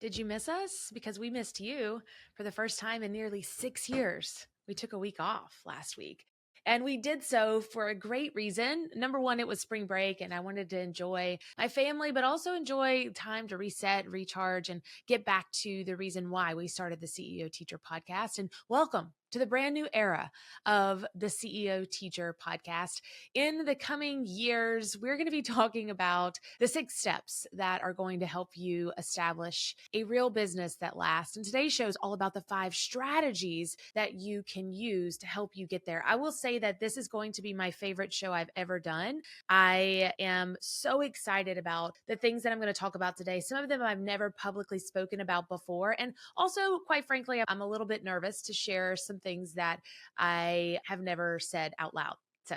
Did you miss us? Because we missed you for the first time in nearly 6 years. We took a week off last week. And we did so for a great reason. Number one, it was spring break, and I wanted to enjoy my family, but also enjoy time to reset, recharge, and get back to the reason why we started the CEO Teacher podcast. And welcome to the brand new era of the CEO Teacher podcast. In the coming years, we're going to be talking about the 6 steps that are going to help you establish a real business that lasts. And today's show is all about the 5 strategies that you can use to help you get there. I will say that this is going to be my favorite show I've ever done. I am so excited about the things that I'm going to talk about today. Some of them I've never publicly spoken about before. And also, quite frankly, I'm a little bit nervous to share some things that I have never said out loud. So,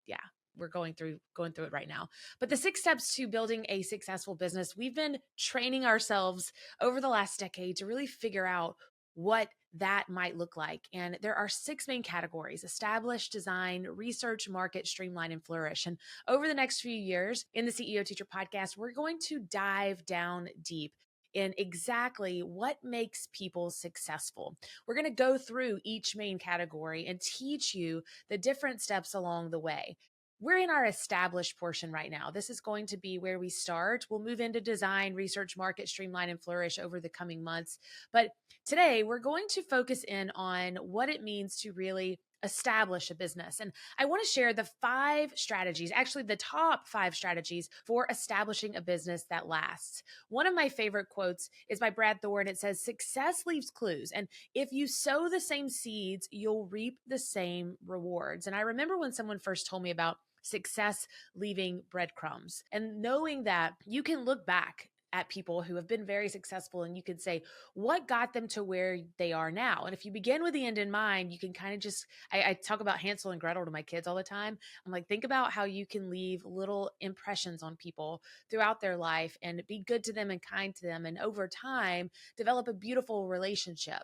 yeah, we're going through it right now. But the 6 steps to building a successful business, we've been training ourselves over the last decade to really figure out what that might look like. And there are 6 main categories: establish, design, research, market, streamline, and flourish. And over the next few years in the CEO Teacher podcast, we're going to dive down deep in exactly what makes people successful. We're going to go through each main category and teach you the different steps along the way. We're in our established portion right now. This is going to be where we start. We'll move into design, research, market, streamline, and flourish over the coming months. But today, we're going to focus in on what it means to really establish a business. And I want to share the 5 strategies, actually the top 5 strategies for establishing a business that lasts. One of my favorite quotes is by Brad Thorne. It says, "Success leaves clues. And if you sow the same seeds, you'll reap the same rewards." And I remember when someone first told me about success leaving breadcrumbs, and knowing that you can look back at people who have been very successful and you can say, what got them to where they are now? And if you begin with the end in mind, you can kind of just, I talk about Hansel and Gretel to my kids all the time. I'm like, think about how you can leave little impressions on people throughout their life and be good to them and kind to them. And over time, develop a beautiful relationship.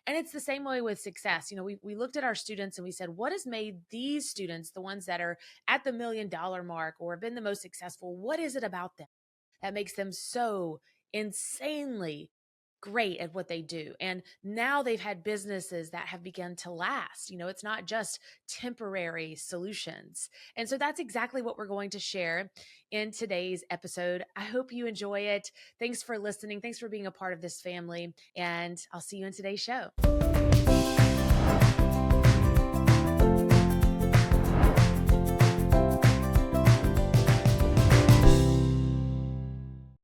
And it's the same way with success. We looked at our students and we said, what has made these students, the ones that are at the $1 million mark or have been the most successful, what is it about them that makes them so insanely great at what they do? And now they've had businesses that have begun to last. It's not just temporary solutions. And so that's exactly what we're going to share in today's episode. I hope you enjoy it. Thanks for listening. Thanks for being a part of this family. And I'll see you in today's show.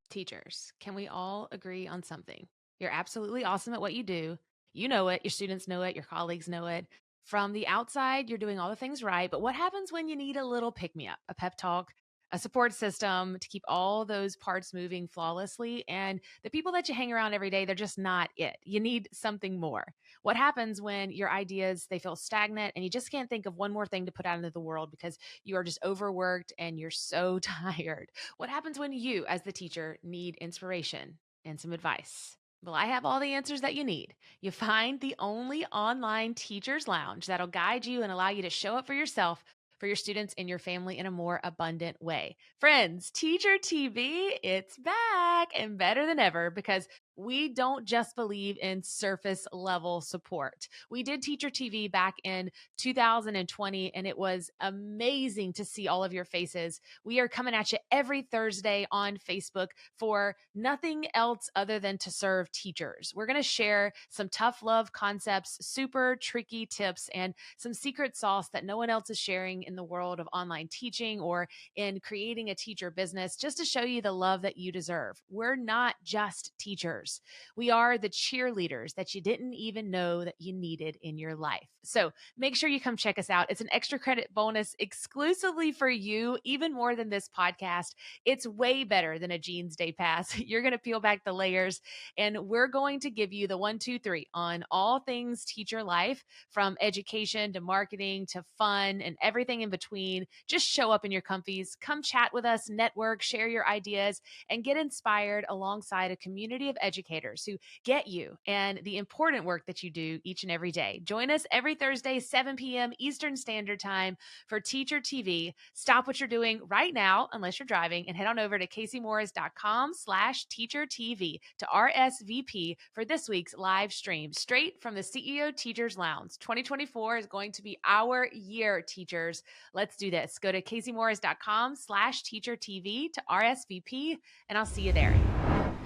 Teachers, can we all agree on something? You're absolutely awesome at what you do. You know it. Your students know it. Your colleagues know it. From the outside, you're doing all the things right. But what happens when you need a little pick me up, a pep talk, a support system to keep all those parts moving flawlessly? And the people that you hang around every day, they're just not it. You need something more. What happens when your ideas, they feel stagnant and you just can't think of one more thing to put out into the world because you are just overworked and you're so tired? What happens when you, as the teacher, need inspiration and some advice? Well, I have all the answers that you need. You find the only online teachers lounge that'll guide you and allow you to show up for yourself, for your students, and your family in a more abundant way. Friends, Teacher TV, it's back and better than ever because we don't just believe in surface level support. We did Teacher TV back in 2020, and it was amazing to see all of your faces. We are coming at you every Thursday on Facebook for nothing else other than to serve teachers. We're going to share some tough love concepts, super tricky tips, and some secret sauce that no one else is sharing in the world of online teaching or in creating a teacher business, just to show you the love that you deserve. We're not just teachers. We are the cheerleaders that you didn't even know that you needed in your life. So make sure you come check us out. It's an extra credit bonus exclusively for you, even more than this podcast. It's way better than a Jeans Day Pass. You're going to peel back the layers, and we're going to give you the 1, 2, 3 on all things teacher life, from education to marketing to fun and everything in between. Just show up in your comfies, come chat with us, network, share your ideas, and get inspired alongside a community of educators educators who get you and the important work that you do each and every day. Join us every Thursday, 7 p.m. Eastern Standard Time for Teacher TV. Stop what you're doing right now, unless you're driving, and head on over to caseymorris.com/teacher TV to RSVP for this week's live stream straight from the CEO Teachers Lounge. 2024 is going to be our year, teachers. Let's do this. Go to caseymorris.com/teacher TV to RSVP, and I'll see you there.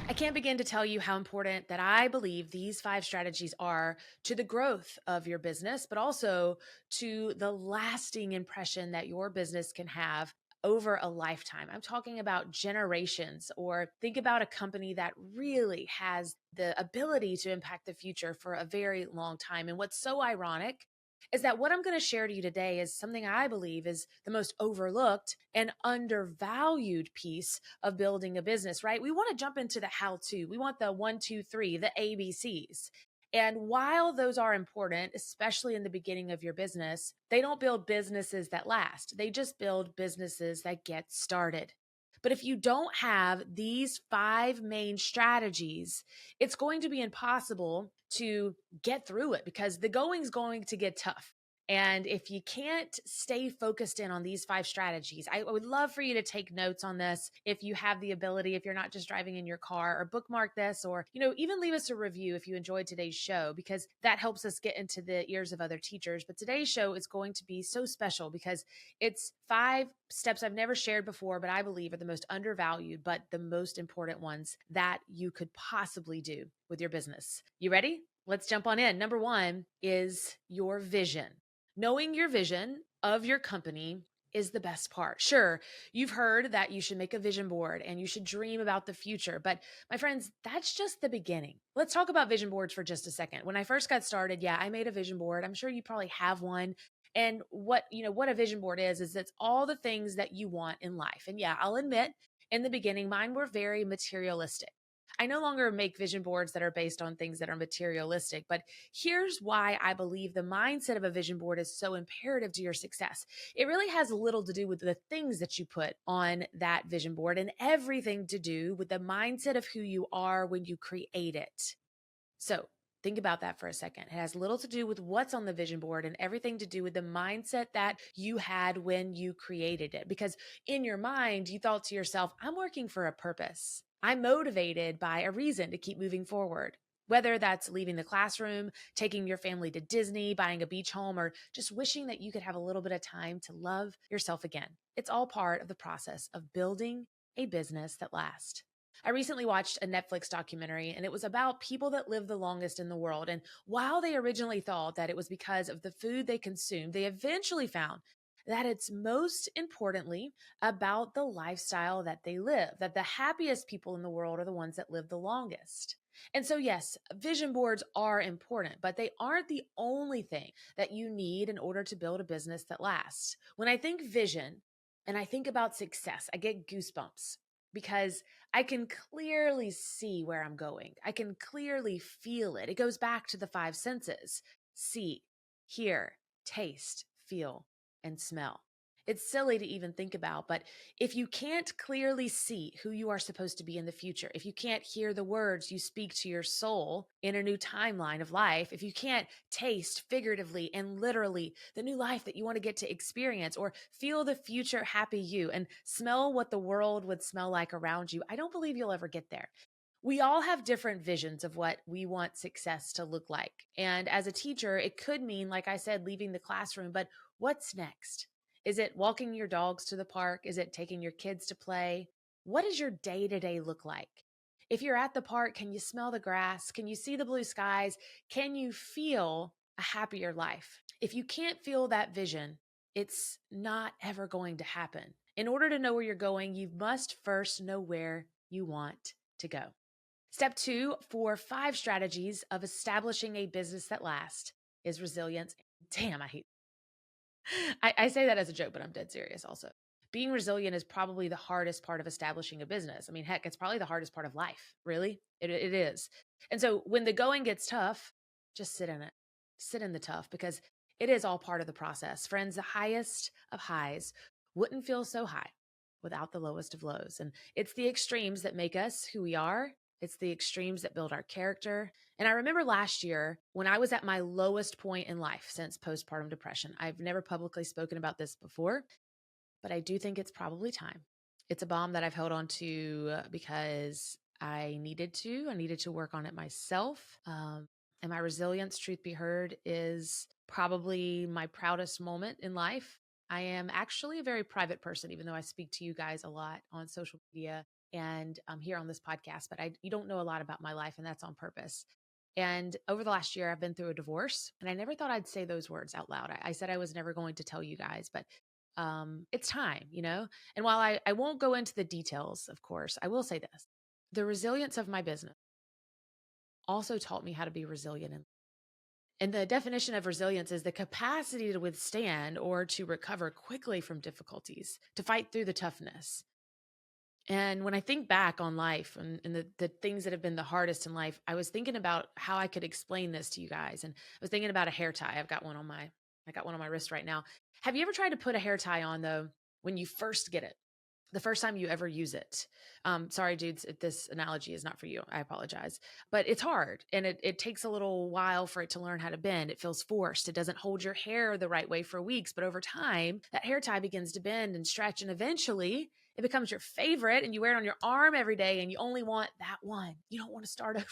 I can't begin to tell you how important that I believe these 5 strategies are to the growth of your business, but also to the lasting impression that your business can have over a lifetime. I'm talking about generations, or think about a company that really has the ability to impact the future for a very long time. And what's so ironic is that what I'm going to share to you today is something I believe is the most overlooked and undervalued piece of building a business, right? We want to jump into the how to. We want the 1, 2, 3, the ABCs. And while those are important, especially in the beginning of your business, they don't build businesses that last. They just build businesses that get started. But if you don't have these 5 main strategies, it's going to be impossible to get through it because the going's going to get tough. And if you can't stay focused in on these 5 strategies, I would love for you to take notes on this if you have the ability, if you're not just driving in your car, or bookmark this, or, even leave us a review if you enjoyed today's show, because that helps us get into the ears of other teachers. But today's show is going to be so special because it's 5 steps I've never shared before, but I believe are the most undervalued, but the most important ones that you could possibly do with your business. You ready? Let's jump on in. Number 1 is your vision. Knowing your vision of your company is the best part. Sure, you've heard that you should make a vision board and you should dream about the future, but my friends, that's just the beginning. Let's talk about vision boards for just a second. When I first got started, I made a vision board. I'm sure you probably have one. And what a vision board is it's all the things that you want in life. And I'll admit, in the beginning, mine were very materialistic. I no longer make vision boards that are based on things that are materialistic, but here's why I believe the mindset of a vision board is so imperative to your success. It really has little to do with the things that you put on that vision board and everything to do with the mindset of who you are when you create it. So think about that for a second. It has little to do with what's on the vision board and everything to do with the mindset that you had when you created it. Because in your mind, you thought to yourself, I'm working for a purpose. I'm motivated by a reason to keep moving forward. Whether that's leaving the classroom, taking your family to Disney, buying a beach home, or just wishing that you could have a little bit of time to love yourself again. It's all part of the process of building a business that lasts. I recently watched a Netflix documentary, and it was about people that live the longest in the world. And while they originally thought that it was because of the food they consumed, they eventually found that it's most importantly about the lifestyle that they live, that the happiest people in the world are the ones that live the longest. And so, yes, vision boards are important, but they aren't the only thing that you need in order to build a business that lasts. When I think vision and I think about success, I get goosebumps because I can clearly see where I'm going. I can clearly feel it. It goes back to the 5 senses: see, hear, taste, feel, and smell. It's silly to even think about, but if you can't clearly see who you are supposed to be in the future, if you can't hear the words you speak to your soul in a new timeline of life, if you can't taste figuratively and literally the new life that you want to get to experience, or feel the future happy you and smell what the world would smell like around you, I don't believe you'll ever get there. We all have different visions of what we want success to look like. And as a teacher, it could mean, like I said, leaving the classroom, but what's next? Is it walking your dogs to the park? Is it taking your kids to play? What does your day-to-day look like? If you're at the park, can you smell the grass? Can you see the blue skies? Can you feel a happier life? If you can't feel that vision, it's not ever going to happen. In order to know where you're going, you must first know where you want to go. Step 2 for 5 strategies of establishing a business that lasts is resilience. Damn, I say that as a joke, but I'm dead serious also. Being resilient is probably the hardest part of establishing a business. I mean, heck, it's probably the hardest part of life. Really? It is. And so when the going gets tough, just sit in it. Sit in the tough, because it is all part of the process. Friends, the highest of highs wouldn't feel so high without the lowest of lows. And it's the extremes that make us who we are. It's the extremes that build our character. And I remember last year when I was at my lowest point in life since postpartum depression. I've never publicly spoken about this before, but I do think it's probably time. It's a bomb that I've held on to because I needed to. I needed to work on it myself. And my resilience, truth be heard, is probably my proudest moment in life. I am actually a very private person, even though I speak to you guys a lot on social media and here on this podcast, but you don't know a lot about my life, and that's on purpose. And over the last year, I've been through a divorce, and I never thought I'd say those words out loud. I said I was never going to tell you guys, but it's time, you know? And while I won't go into the details, of course, I will say this. The resilience of my business also taught me how to be resilient. And the definition of resilience is the capacity to withstand or to recover quickly from difficulties, to fight through the toughness. And when I think back on life and the things that have been the hardest in life, I was thinking about how I could explain this to you guys. And I was thinking about a hair tie. I got one on my wrist right now. Have you ever tried to put a hair tie on though, when you first get it? The first time you ever use it. Sorry, dudes, if this analogy is not for you. I apologize. But it's hard and it takes a little while for it to learn how to bend. It feels forced. It doesn't hold your hair the right way for weeks. But over time, that hair tie begins to bend and stretch. And eventually, it becomes your favorite and you wear it on your arm every day and you only want that one. You don't want to start over.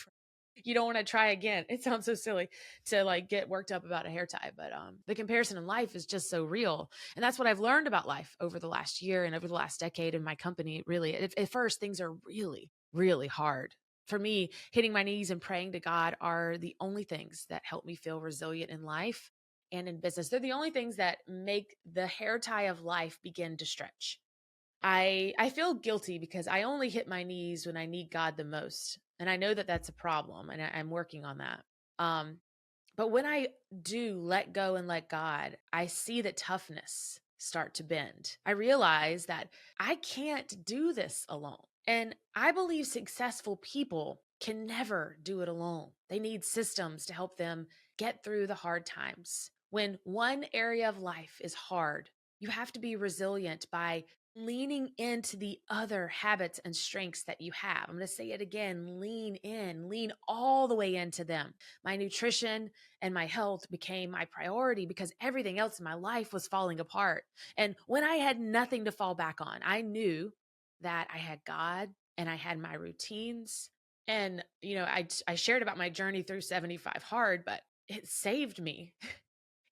You don't want to try again. It sounds so silly to like get worked up about a hair tie, but the comparison in life is just so real. And that's what I've learned about life over the last year and over the last decade in my company. Really, at first, things are really, really hard. For me, hitting my knees and praying to God are the only things that help me feel resilient in life and in business. They're the only things that make the hair tie of life begin to stretch. I feel guilty because I only hit my knees when I need God the most. And I know that that's a problem and I'm working on that. Um, but when I do let go and let God, I see the toughness start to bend. I realize that I can't do this alone. And I believe successful people can never do it alone. They need systems to help them get through the hard times. When one area of life is hard, you have to be resilient by leaning into the other habits and strengths that you have. I'm going to say it again, lean in, lean all the way into them. My nutrition and my health became my priority because everything else in my life was falling apart. And when I had nothing to fall back on, I knew that I had God and I had my routines. And, you know, I shared about my journey through 75 hard, but it saved me.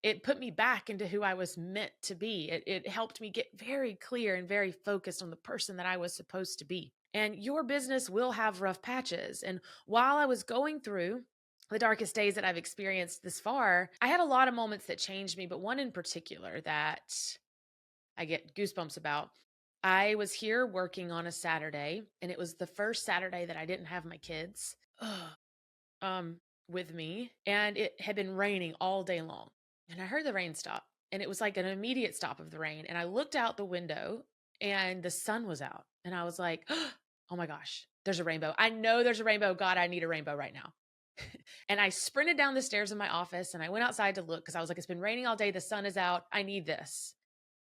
It put me back into who I was meant to be. It helped me get very clear and very focused on the person that I was supposed to be. And your business will have rough patches. And while I was going through the darkest days that I've experienced this far, I had a lot of moments that changed me, but one in particular that I get goosebumps about. I was here working on a Saturday, and it was the first Saturday that I didn't have my kids with me, and it had been raining all day long. And I heard the rain stop, and it was like an immediate stop of the rain. And I looked out the window, and the sun was out, and I was like, "Oh my gosh, there's a rainbow! I know there's a rainbow. God, I need a rainbow right now." And I sprinted down the stairs in my office, and I went outside to look because I was like, "It's been raining all day. The sun is out. I need this."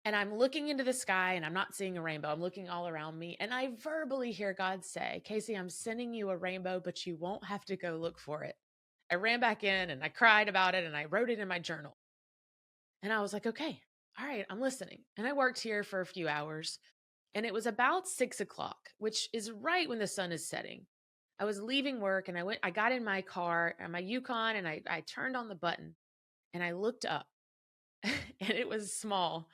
And I'm looking into the sky and I'm not seeing a rainbow. I'm looking all around me and I verbally hear God say, "Casey, I'm sending you a rainbow, but you won't have to go look for it." I ran back in and I cried about it and I wrote it in my journal. And I was like, okay, all right, I'm listening. And I worked here for a few hours and it was about 6 o'clock, which is right when the sun is setting. I was leaving work and I got in my car and my Yukon and I turned on the button and I looked up and it was small.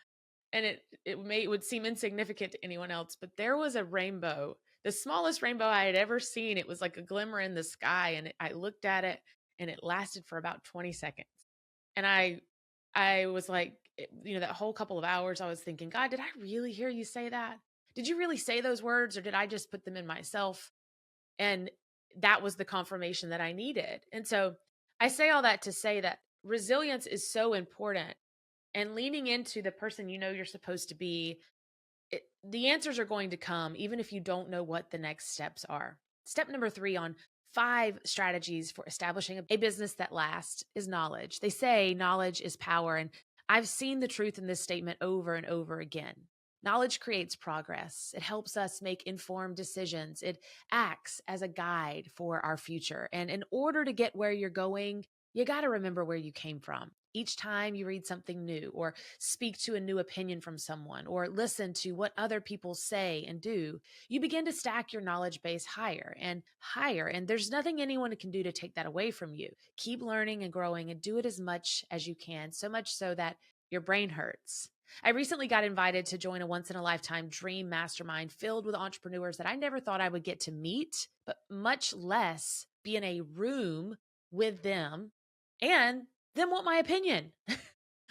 And it would seem insignificant to anyone else, but there was a rainbow, the smallest rainbow I had ever seen. It was like a glimmer in the sky, and I looked at it, and it lasted for about 20 seconds. And I was like, you know, that whole couple of hours, I was thinking, God, did I really hear you say that? Did you really say those words, or did I just put them in myself? And that was the confirmation that I needed. And so I say all that to say that resilience is so important and leaning into the person you know you're supposed to be. The answers are going to come even if you don't know what the next steps are. Step number 3 on 5 strategies for establishing a business that lasts is knowledge. They say knowledge is power, and I've seen the truth in this statement over and over again. Knowledge creates progress. It helps us make informed decisions. It acts as a guide for our future. And in order to get where you're going, you got to remember where you came from. Each time you read something new, or speak to a new opinion from someone, or listen to what other people say and do, you begin to stack your knowledge base higher and higher. And there's nothing anyone can do to take that away from you. Keep learning and growing and do it as much as you can, so much so that your brain hurts. I recently got invited to join a once in a lifetime dream mastermind filled with entrepreneurs that I never thought I would get to meet, but much less be in a room with them and them want my opinion.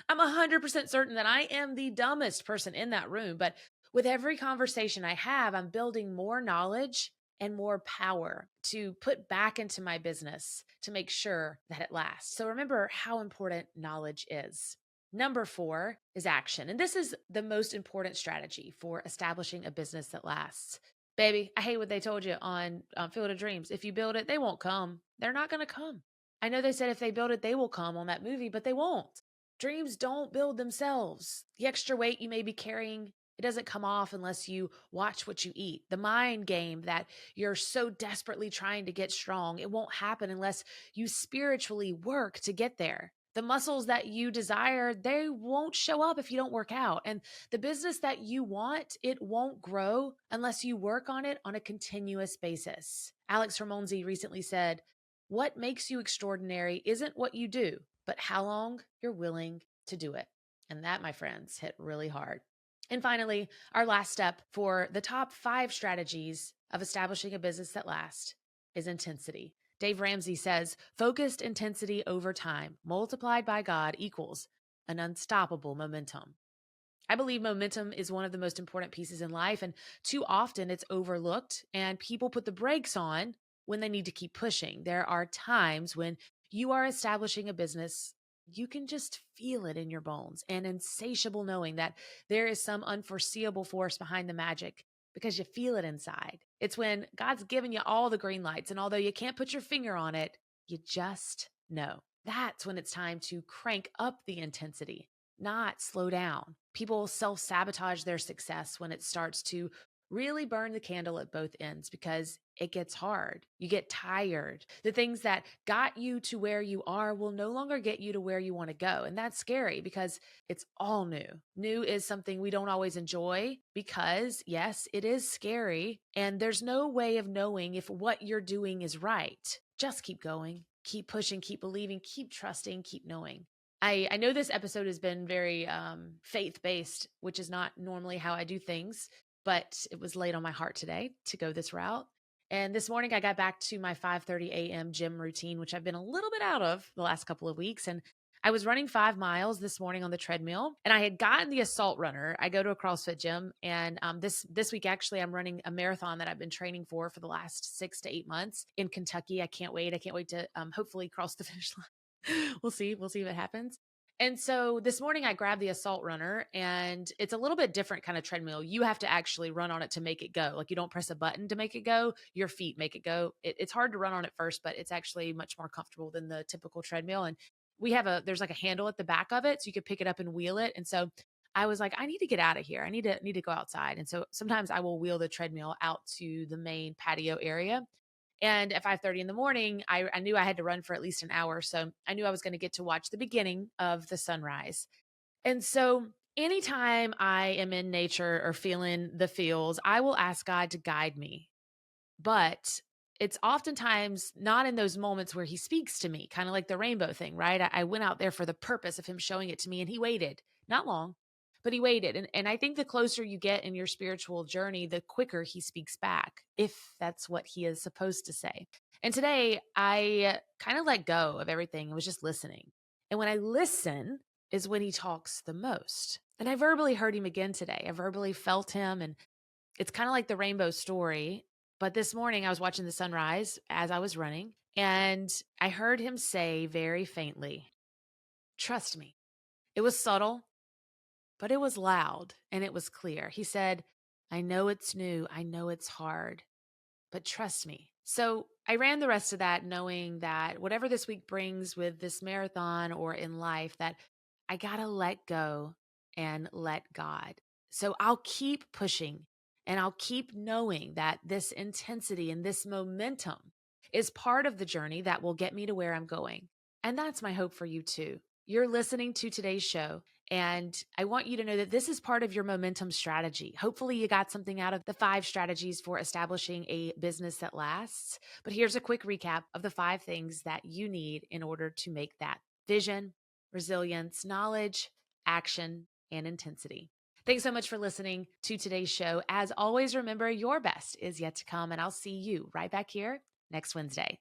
I'm 100% certain that I am the dumbest person in that room, but with every conversation I have, I'm building more knowledge and more power to put back into my business to make sure that it lasts. So remember how important knowledge is. Number 4 is action. And this is the most important strategy for establishing a business that lasts. Baby, I hate what they told you on Field of Dreams. If you build it, they won't come. They're not going to come. I know they said if they build it, they will come on that movie, but they won't. Dreams don't build themselves. The extra weight you may be carrying, it doesn't come off unless you watch what you eat. The mind game that you're so desperately trying to get strong, it won't happen unless you spiritually work to get there. The muscles that you desire, they won't show up if you don't work out. And the business that you want, it won't grow unless you work on it on a continuous basis. Alex Ramonzi recently said, "What makes you extraordinary isn't what you do, but how long you're willing to do it." And that, my friends, hit really hard. And finally, our last step for the top 5 strategies of establishing a business that lasts is intensity. Dave Ramsey says, focused intensity over time multiplied by God equals an unstoppable momentum. I believe momentum is one of the most important pieces in life, and too often it's overlooked and people put the brakes on when they need to keep pushing. There are times when you are establishing a business, you can just feel it in your bones, an insatiable knowing that there is some unforeseeable force behind the magic because you feel it inside. It's when God's given you all the green lights, and although you can't put your finger on it, you just know. That's when it's time to crank up the intensity, not slow down. People self-sabotage their success when it starts to really burn the candle at both ends because it gets hard. You get tired. The things that got you to where you are will no longer get you to where you want to go. And that's scary because it's all new. New is something we don't always enjoy because, yes, it is scary. And there's no way of knowing if what you're doing is right. Just keep going, keep pushing, keep believing, keep trusting, keep knowing. I know this episode has been very faith-based, which is not normally how I do things, but it was laid on my heart today to go this route. And this morning I got back to my 5:30 a.m. gym routine, which I've been a little bit out of the last couple of weeks. And I was running 5 miles this morning on the treadmill, and I had gotten the Assault Runner. I go to a CrossFit gym, and this week actually I'm running a marathon that I've been training for the last 6 to 8 months in Kentucky. I can't wait. I can't wait to hopefully cross the finish line. We'll see. We'll see if it happens. And so this morning I grabbed the Assault Runner, and it's a little bit different kind of treadmill. You have to actually run on it to make it go. Like, you don't press a button to make it go. Your feet make it go. It's hard to run on it first, but it's actually much more comfortable than the typical treadmill. And there's like a handle at the back of it, so you could pick it up and wheel it. And so I was like, I need to get out of here. I need to go outside. And so sometimes I will wheel the treadmill out to the main patio area. And at 5:30 in the morning, I knew I had to run for at least an hour. So I knew I was going to get to watch the beginning of the sunrise. And so anytime I am in nature or feeling the feels, I will ask God to guide me. But it's oftentimes not in those moments where he speaks to me, kind of like the rainbow thing, right? I went out there for the purpose of him showing it to me, and he waited, not long, but he waited. And I think the closer you get in your spiritual journey, the quicker he speaks back, if that's what he is supposed to say. And today I kind of let go of everything and was just listening. And when I listen is when he talks the most. And I verbally heard him again today. I verbally felt him, and it's kind of like the rainbow story. But this morning I was watching the sunrise as I was running, and I heard him say very faintly, "Trust me." It was subtle, but it was loud and it was clear. He said, "I know it's new. I know it's hard, but trust me." So I ran the rest of that knowing that whatever this week brings with this marathon or in life, that I got to let go and let God. So I'll keep pushing and I'll keep knowing that this intensity and this momentum is part of the journey that will get me to where I'm going. And that's my hope for you too. You're listening to today's show, and I want you to know that this is part of your momentum strategy. Hopefully, you got something out of the 5 strategies for establishing a business that lasts. But here's a quick recap of the 5 things that you need in order to make that vision, resilience, knowledge, action, and intensity. Thanks so much for listening to today's show. As always, remember your best is yet to come, and I'll see you right back here next Wednesday.